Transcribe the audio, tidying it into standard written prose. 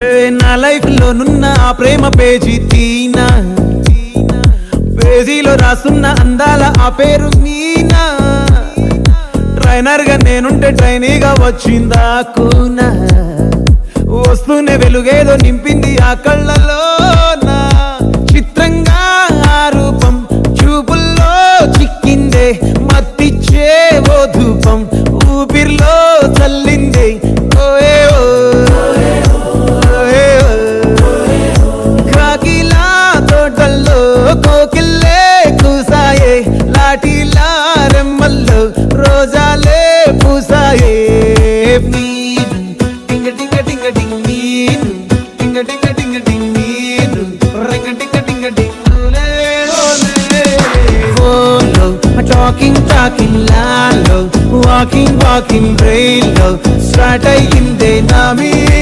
నా లైఫ్ లో నున్న ఆ ప్రేమ పేజీ తీనా, పేజీలో రాసున్న అందాల ఆ పేరు మీనా. ట్రైనర్ గా నేనుంటే ట్రైనీగా వచ్చిందా కూనా, వస్తూనే వెలుగేదో నింపింది ఆ కళ్ళలో. నా చిత్రంగా ఆ రూపం చూపుల్లో చిక్కిందే, మత్తిచ్చే ఓ ధూపం ఊపిరిలో చల్లిందే. ఓయే కాకిలా తోటల్లో కోకిల్లే కూసాయే, లాఠీలా రెమ్మల్లో రోజాలే పూసాయే. టింగ టింగ టింగ టింగ్ నీను, టింగ టింగ టింగ టింగ్ నీను, రింగ టింగ టింగ టింగ్ నులే ఓలే. ఫోన్లో టాకింగ్ టాకింగ్ లాలో, వాకింగ్ వాకింగ్ బ్రెయిన్లో స్టార్ట్ అయ్యిందే నా మీద